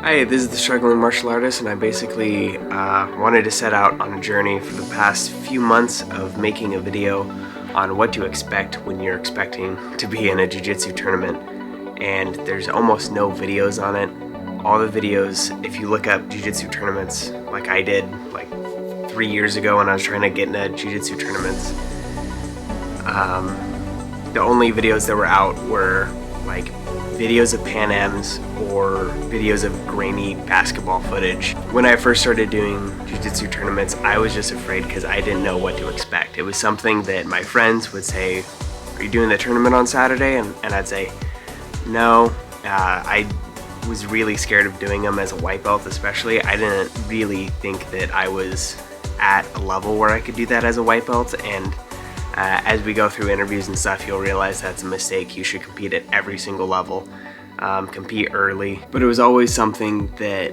Hi, this is the Struggling Martial Artist, and I basically wanted to set out on a journey for the past few months of making a video on what to expect when you're expecting to be in a jiu-jitsu tournament. And there's almost no videos on it. All the videos, if you look up jiu-jitsu tournaments, like I did like 3 years ago when I was trying to get into jiu-jitsu tournaments, the only videos that were out were like videos of Pan Ams or videos of grainy basketball footage. When I first started doing jiu-jitsu tournaments, I was just afraid because I didn't know what to expect. It was something that my friends would say, "Are you doing the tournament on Saturday?" And I'd say, "No." I was really scared of doing them as a white belt especially. I didn't really think that I was at a level where I could do that as a white belt, and as we go through interviews and stuff, you'll realize that's a mistake. You should compete at every single level, compete early. But it was always something that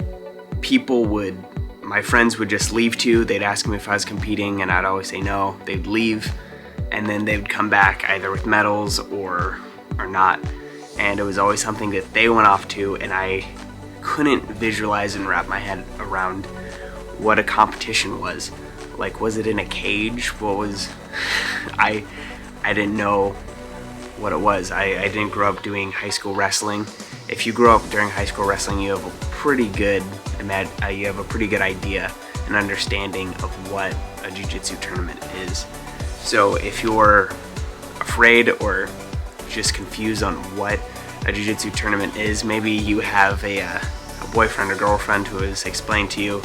my friends would just leave to. They'd ask me if I was competing, and I'd always say no. They'd leave, and then they would come back either with medals or not. And it was always something that they went off to, and I couldn't visualize and wrap my head around what a competition was. Like, was it in a cage? What was... I didn't know what it was. I didn't grow up doing high school wrestling. If you grow up during high school wrestling, you have a pretty good idea and understanding of what a jiu-jitsu tournament is. So if you're afraid or just confused on what a jiu-jitsu tournament is, maybe you have a boyfriend or girlfriend who has explained to you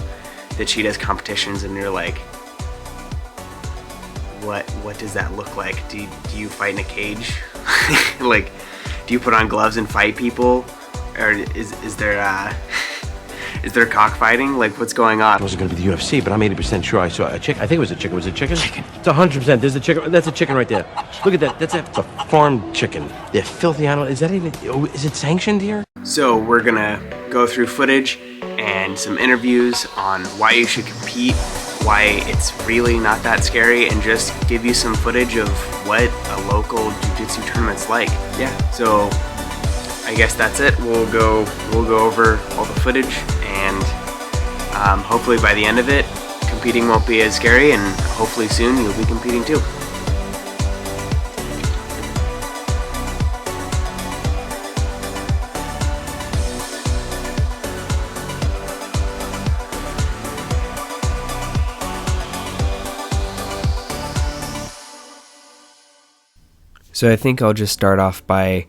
that she does competitions, and you're like, what does that look like? Do you fight in a cage? Like, do you put on gloves and fight people? Or is there cockfighting? Like, what's going on? It wasn't going to be the UFC, but I'm 80% sure I saw a chicken. I think it was a chicken. Was it chicken? Chicken. It's 100%. There's a chicken. That's a chicken right there. Look at that. That's a farmed chicken. They're filthy animal. Is it sanctioned here? So we're gonna go through footage and some interviews on why you should compete, why it's really not that scary, and just give you some footage of what a local jiu-jitsu tournament's like. Yeah, so I guess that's it. We'll go over all the footage, and hopefully by the end of it, competing won't be as scary, and hopefully soon you'll be competing too. So I think I'll just start off by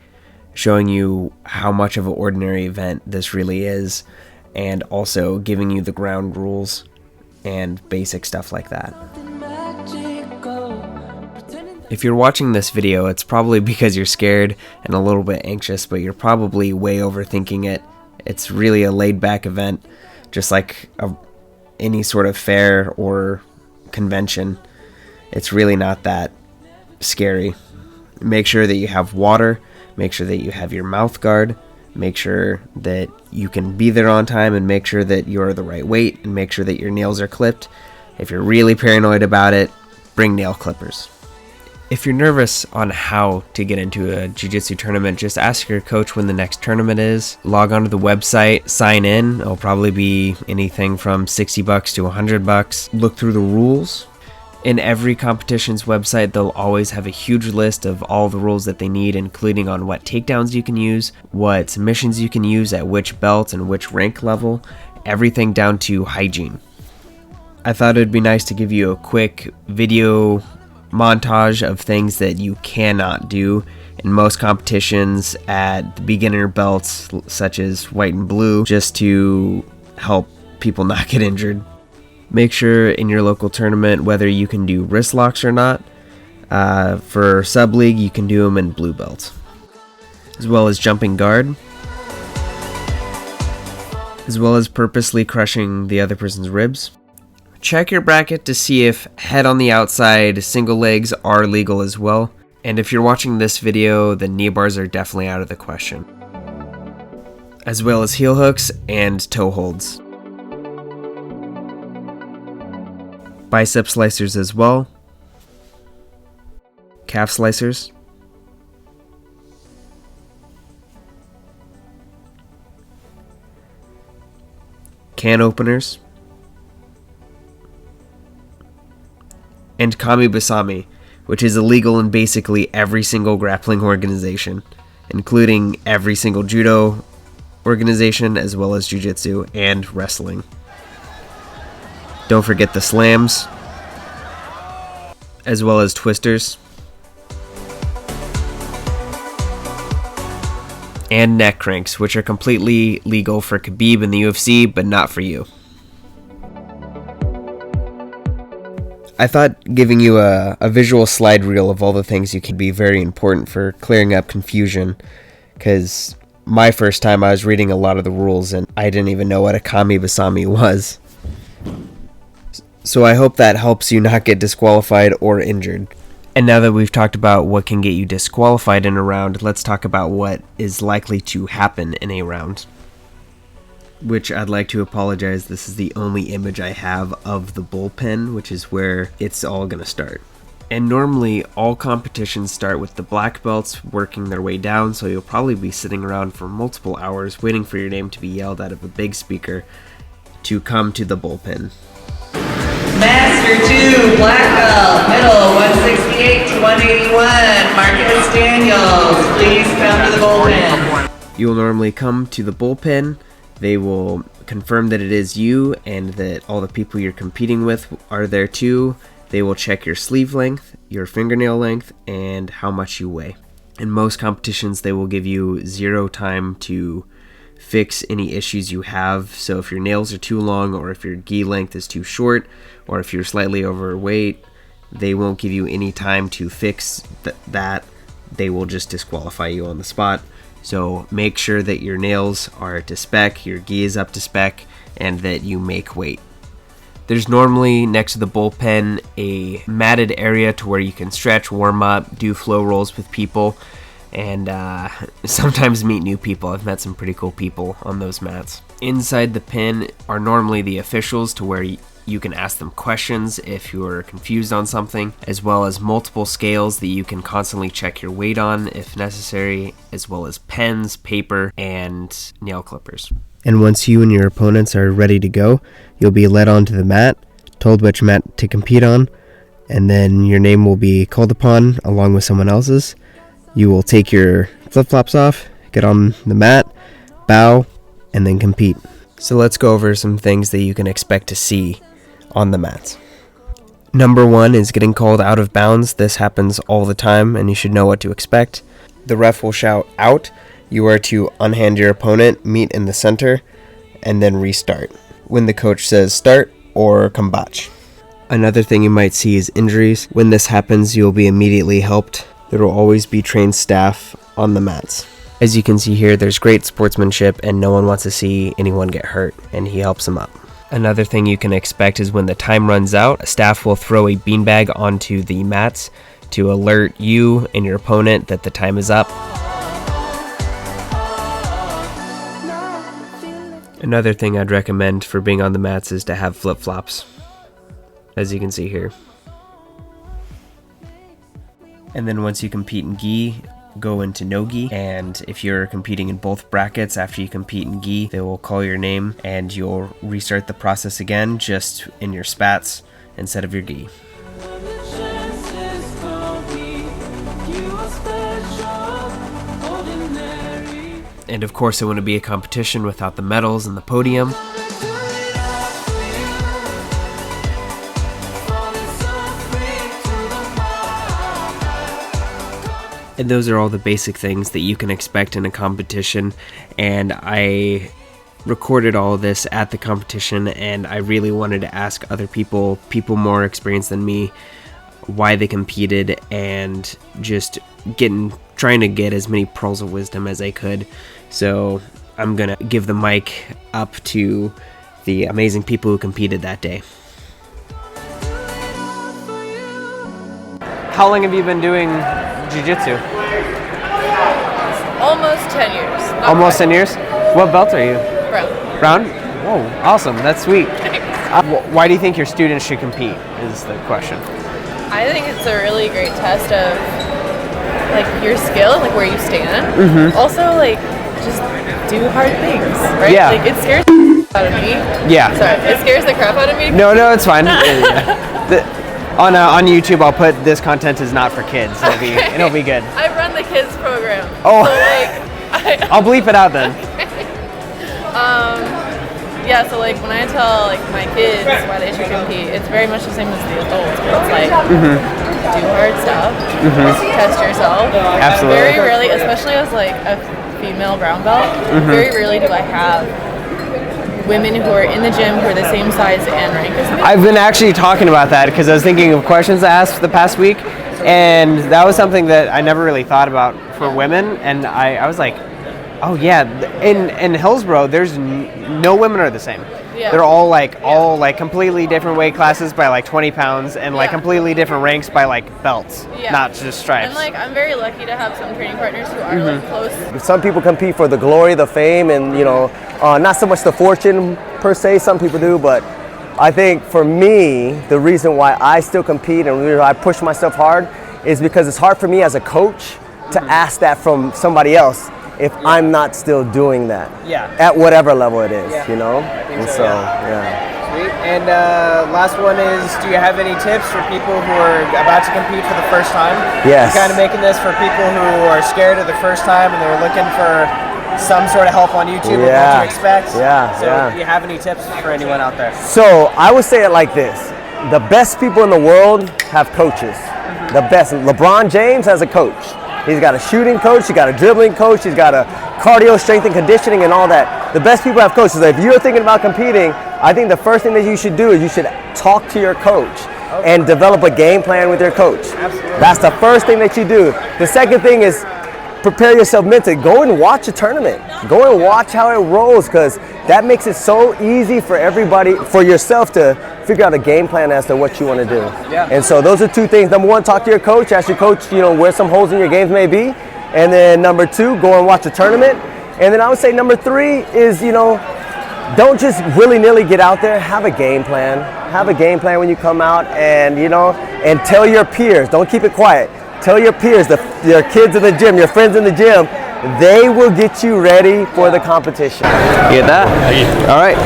showing you how much of an ordinary event this really is, and also giving you the ground rules and basic stuff like that. If you're watching this video, it's probably because you're scared and a little bit anxious, but you're probably way overthinking it. It's really a laid-back event, just like any sort of fair or convention. It's really not that scary. Make sure that you have water, make sure that you have your mouth guard, make sure that you can be there on time, and make sure that you're the right weight, and make sure that your nails are clipped. If you're really paranoid about it, bring nail clippers. If you're nervous on how to get into a jiu-jitsu tournament, just ask your coach when the next tournament is. Log onto the website, sign in. It'll probably be anything from $60 to $100. Look through the rules. In every competition's website, they'll always have a huge list of all the rules that they need, including on what takedowns you can use, what submissions you can use at which belt and which rank level, everything down to hygiene. I thought it'd be nice to give you a quick video montage of things that you cannot do in most competitions at the beginner belts, such as white and blue, just to help people not get injured. Make sure in your local tournament whether you can do wrist locks or not. For sub-league, you can do them in blue belts. As well as jumping guard. As well as purposely crushing the other person's ribs. Check your bracket to see if head on the outside single legs are legal as well. And if you're watching this video, the knee bars are definitely out of the question. As well as heel hooks and toe holds. Bicep slicers as well, calf slicers, can openers, and kami basami, which is illegal in basically every single grappling organization, including every single judo organization as well as jujitsu and wrestling. Don't forget the slams, as well as twisters, and neck cranks, which are completely legal for Khabib in the UFC, but not for you. I thought giving you a visual slide reel of all the things you can be very important for clearing up confusion, because my first time I was reading a lot of the rules and I didn't even know what a kami basami was. So I hope that helps you not get disqualified or injured. And now that we've talked about what can get you disqualified in a round, let's talk about what is likely to happen in a round. Which I'd like to apologize, this is the only image I have of the bullpen, which is where it's all going to start. And normally all competitions start with the black belts working their way down, so you'll probably be sitting around for multiple hours waiting for your name to be yelled out of a big speaker to come to the bullpen. Master 2, black belt, middle, 168 to 181, Marcus Daniels, please come to the bullpen. You'll normally come to the bullpen. They will confirm that it is you and that all the people you're competing with are there too. They will check your sleeve length, your fingernail length, and how much you weigh. In most competitions, they will give you 0 time to fix any issues you have. So if your nails are too long, or if your gi length is too short, or if you're slightly overweight, they won't give you any time to fix that. They will just disqualify you on the spot. So make sure that your nails are to spec, your gi is up to spec, and that you make weight. There's normally next to the bullpen a matted area to where you can stretch, warm up, do flow rolls with people, and sometimes meet new people. I've met some pretty cool people on those mats. Inside the pen are normally the officials, to where you can ask them questions if you're confused on something, as well as multiple scales that you can constantly check your weight on if necessary, as well as pens, paper, and nail clippers. And once you and your opponents are ready to go, you'll be led onto the mat, told which mat to compete on, and then your name will be called upon along with someone else's. You will take your flip-flops off, get on the mat, bow, and then compete. So let's go over some things that you can expect to see on the mats. Number 1 is getting called out of bounds. This happens all the time, and you should know what to expect. The ref will shout out. You are to unhand your opponent, meet in the center, and then restart when the coach says start or combate. Another thing you might see is injuries. When this happens, you'll be immediately helped. There will always be trained staff on the mats. As you can see here, there's great sportsmanship and no one wants to see anyone get hurt, and he helps them up. Another thing you can expect is when the time runs out, staff will throw a beanbag onto the mats to alert you and your opponent that the time is up. Another thing I'd recommend for being on the mats is to have flip-flops, as you can see here. And then once you compete in gi, go into no gi, and if you're competing in both brackets after you compete in gi, they will call your name and you'll restart the process again, just in your spats instead of your gi. And of course it wouldn't be a competition without the medals and the podium. And those are all the basic things that you can expect in a competition. And I recorded all of this at the competition, and I really wanted to ask other people more experienced than me, why they competed, and just trying to get as many pearls of wisdom as I could. So I'm gonna give the mic up to the amazing people who competed that day. How long have you been doing jiu-jitsu? Almost 10 years. Almost 10 years? What belt are you? Brown. Brown? Whoa, awesome. That's sweet. Why do you think your students should compete is the question. I think it's a really great test of like your skill and like where you stand. Mm-hmm. Also like just do hard things, right? Yeah. Like it scares Out of me? Yeah. Sorry, it scares the crap out of me. No, it's fine. On YouTube, I'll put this content is not for kids. It'll be good. I run the kids program. Oh. So like, I'll bleep it out then. Yeah, so like when I tell like my kids why they should compete, it's very much the same as the adults. But it's like do hard stuff, test yourself. Absolutely. Very rarely, especially as like a female brown belt, very rarely do I have women who are in the gym who are the same size and rank as me. I've been actually talking about that because I was thinking of questions to ask the past week, and that was something that I never really thought about for women, and I was like, oh yeah, in Hillsborough, there's no women are the same. Yeah. They're all like completely different weight classes by like 20 pounds and like completely different ranks by like belts, not just stripes. And like I'm very lucky to have some training partners who are like close. Some people compete for the glory, the fame, and not so much the fortune per se. Some people do, but I think for me, the reason why I still compete and the reason I push myself hard is because it's hard for me as a coach to ask that from somebody else if I'm not still doing that. Yeah. At whatever level it is, you know? I think And so, yeah. Sweet. And last one is, do you have any tips for people who are about to compete for the first time? Yes. You're kind of making this for people who are scared of the first time and they're looking for some sort of help on YouTube of what to expect. So do you have any tips for anyone out there? So I would say it like this. The best people in the world have coaches. The best. LeBron James has a coach. He's got a shooting coach, he's got a dribbling coach, he's got a cardio, strength and conditioning and all that. The best people have coaches. If you're thinking about competing, I think the first thing that you should do is you should talk to your coach and develop a game plan with your coach. Absolutely. That's the first thing that you do. The second thing is prepare yourself mentally. Go and watch a tournament. Go and watch how it rolls, because that makes it so easy for everybody, for yourself to figure out a game plan as to what you want to do. Yeah. And so those are two things. Number one, talk to your coach. Ask your coach, where some holes in your games may be. And then number two, go and watch a tournament. And then I would say number three is, don't just willy-nilly get out there. Have a game plan. Have a game plan when you come out, and and tell your peers. Don't keep it quiet. Tell your peers, your kids in the gym, your friends in the gym, they will get you ready for the competition. You get that? All right.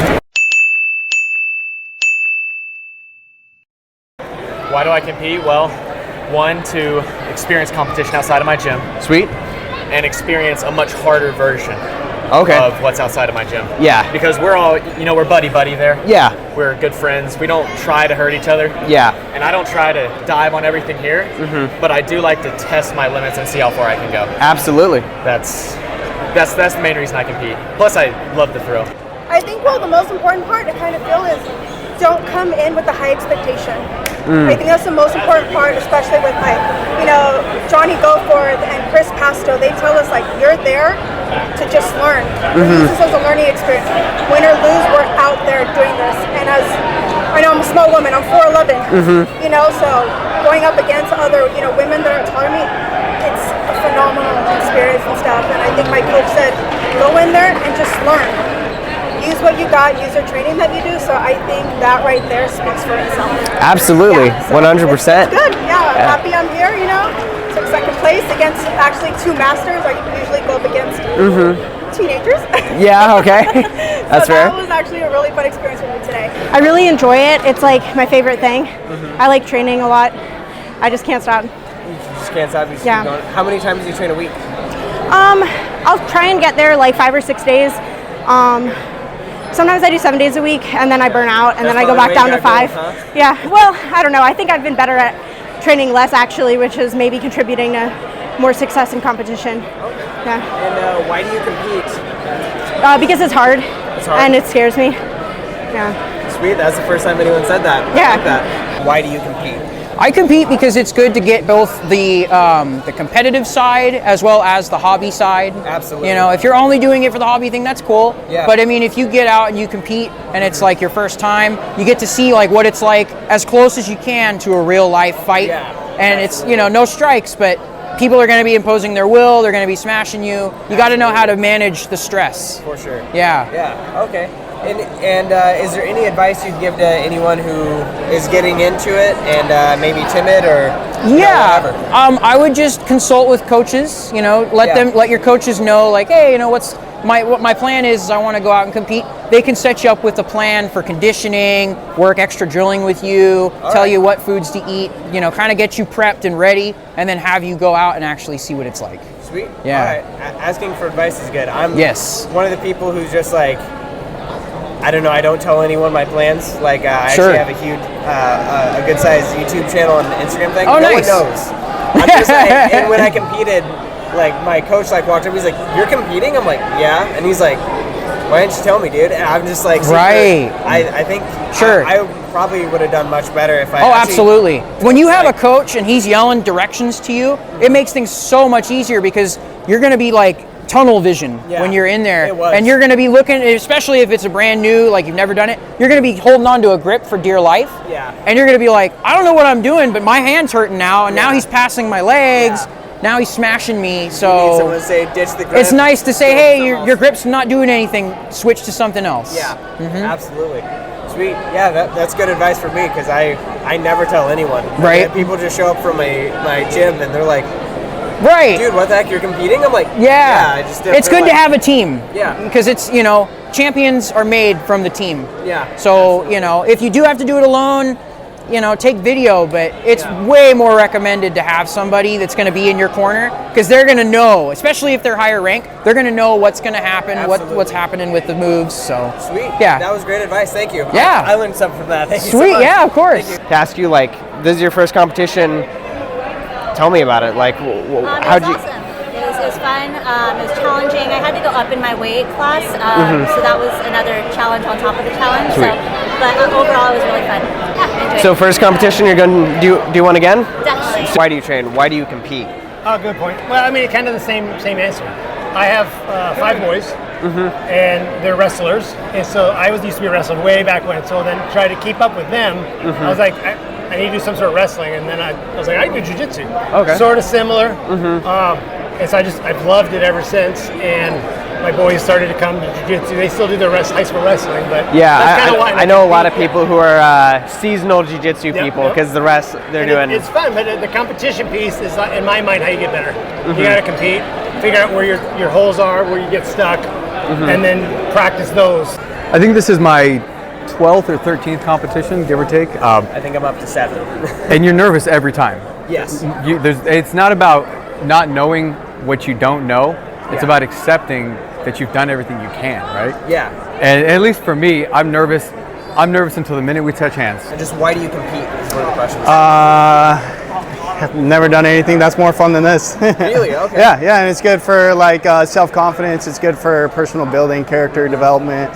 Why do I compete? Well, one, to experience competition outside of my gym Sweet. and experience a much harder version of what's outside of my gym. Yeah. Because we're all, we're buddy-buddy there. Yeah. We're good friends. We don't try to hurt each other. Yeah. And I don't try to dive on everything here, but I do like to test my limits and see how far I can go. Absolutely. That's the main reason I compete. Plus, I love the thrill. I think, the most important part to kind of feel is don't come in with a high expectation. I think that's the most important part, especially with Johnny Goforth and Chris Pasto. They tell us you're there to just learn. Use this as a learning experience. Win or lose, we're out there doing this. And as I know, I'm a small woman. I'm 4'11". So going up against other women that are taller than me, it's a phenomenal experience and stuff. And I think my coach said, go in there and just learn. Use what you got, use your training that you do. So I think that right there speaks for itself. Absolutely. 100%. It's good. Yeah, I'm happy I'm here, Took second place against actually two masters. I usually go up against teenagers. Yeah, okay. That's fair. That was actually a really fun experience for me today. I really enjoy it. It's my favorite thing. I like training a lot. I just can't stop. You just can't stop. You just Yeah. keep going. How many times do you train a week? I'll try and get there 5 or 6 days. Sometimes I do 7 days a week, and then I burn out, and then I go back down to 5. Yeah, well, I don't know. I think I've been better at training less, actually, which is maybe contributing to more success in competition. Yeah. And why do you compete? Because it's hard, and it scares me. Yeah. Sweet. That's the first time anyone said that. Yeah. I like that. Why do you compete? I compete because it's good to get both the competitive side as well as the hobby side. Absolutely. If you're only doing it for the hobby thing, that's cool. Yeah. But I mean, if you get out and you compete and it's your first time, you get to see what it's like as close as you can to a real life fight. Yeah. And it's no strikes, but people are going to be imposing their will. They're going to be smashing you. You got to know how to manage the stress. For sure. Yeah. Yeah. Okay. And is there any advice you'd give to anyone who is getting into it and maybe timid or whatever? I would just consult with coaches. Let your coaches know hey, what my plan is I want to go out and compete. They can set you up with a plan for conditioning, work extra drilling with you, tell you what foods to eat, you know, kind of get you prepped and ready, and then have you go out and actually see what it's like. Sweet. Yeah. All right. Asking for advice is good. I'm Yes. one of the people who's just like, I don't know, I don't tell anyone my plans. Like, I Sure. actually have a huge, a good sized YouTube channel and Instagram thing. Oh, no nice. one knows. I'm just like, and when I competed, like, my coach, like, walked up, he's like, "You're competing?" I'm like, "Yeah." And he's like, "Why didn't you tell me, dude?" And I'm just like, Right. I think Sure. I probably would have done much better if I Oh, actually, absolutely. When you have a coach and he's yelling directions to you, it makes things so much easier because you're going to be like tunnel vision when you're in there. It was. And you're going to be looking, especially if it's a brand new, like you've never done it, you're going to be holding on to a grip for dear life. Yeah. And you're going to be like, I don't know what I'm doing, but my hand's hurting now, and now he's passing my legs. Now he's smashing me, You need so someone to say, ditch the grip. it's nice to say, go hey, something your else. grip's not doing anything, switch to something else. Yeah, absolutely. Sweet. Yeah, that's good advice for me because I never tell anyone. Right. And people just show up from my gym and they're like, Right. "Dude, what the heck? You're competing?" I'm like, Yeah. I just It's good to have a team. Yeah. Because it's, you know, champions are made from the team. Yeah. So, you know, if you do have to do it alone, you know, take video, but it's way more recommended to have somebody that's going to be in your corner because they're going to know, especially if they're higher rank, they're going to know what's going to happen, what's happening with the moves. So, Sweet. Yeah. That was great advice. Thank you. Yeah. I learned something from that. Thank you so Sweet. much. Yeah, of course. Thank you. To ask you, like, this is your first competition. Tell me about it. Like, how'd you? Awesome. It was fun. It was challenging. I had to go up in my weight class, so that was another challenge on top of the challenge. Sweet. But overall, it was really fun. Yeah, I enjoyed So it. first competition, you're going to do one again? Definitely. Why do you train? Why do you compete? Oh, good point. Well, I mean, kind of the same answer. I have 5 boys, and they're wrestlers, and so I used to be a wrestler way back when. So then try to keep up with them. I was like, I need to do some sort of wrestling, and then I was like, I can do jujitsu. Okay. Sort of similar. And so I've loved it ever since. And my boys started to come to jiu-jitsu. They still do their high school wrestling, but Yeah, that's kinda why I know a lot of people who are seasonal jiu-jitsu people because the rest they're And doing. It's fun, but the competition piece is, in my mind, how you get better. You got to compete, figure out where your holes are, where you get stuck, and then practice those. I think this is my 12th or 13th competition, give or take. I think I'm up to 7. And you're nervous every time. Yes. It's not about not knowing what you don't know. It's Yeah. about accepting that you've done everything you can, right? Yeah. And at least for me, I'm nervous. I'm nervous until the minute we touch hands. And just why do you compete is one of the questions. I've never done anything that's more fun than this. Really? Okay. Yeah, and it's good for like self-confidence. It's good for personal building, character development,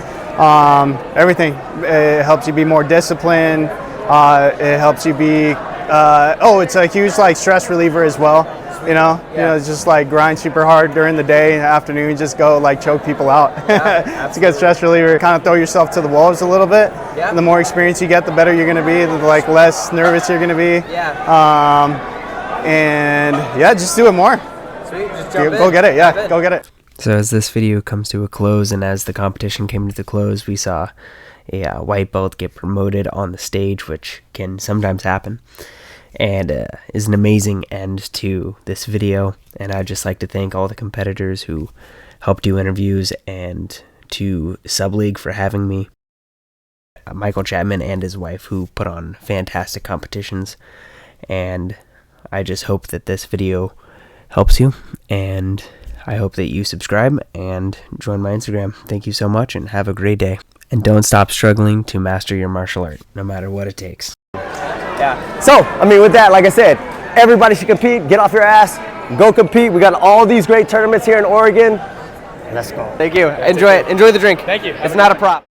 everything. It helps you be more disciplined. It helps you be. It's a huge like stress reliever as well. You know, it's just like grind super hard during the day and afternoon, just go like choke people out. It's a good stress reliever. Kind of throw yourself to the wolves a little bit. Yeah. And the more experience you get, the better you're going to be. The like less nervous you're going to be. Yeah. And yeah, just do it more. Sweet. Just jump Go in. get it. Yeah, Jump in. go get it. So as this video comes to a close and as the competition came to the close, we saw a white belt get promoted on the stage, which can sometimes happen, and is an amazing end to this video. And I'd just like to thank all the competitors who helped do interviews, and to Subleague for having me, Michael Chapman and his wife, who put on fantastic competitions. And I just hope that this video helps you, and I hope that you subscribe and join my Instagram. Thank you so much, and have a great day. And don't stop struggling to master your martial art, no matter what it takes. Yeah. So, I mean, with that, like I said, everybody should compete. Get off your ass. Go compete. We got all these great tournaments here in Oregon. Let's go. Thank you. Enjoy it. Enjoy the drink. Thank you. It's not a prop.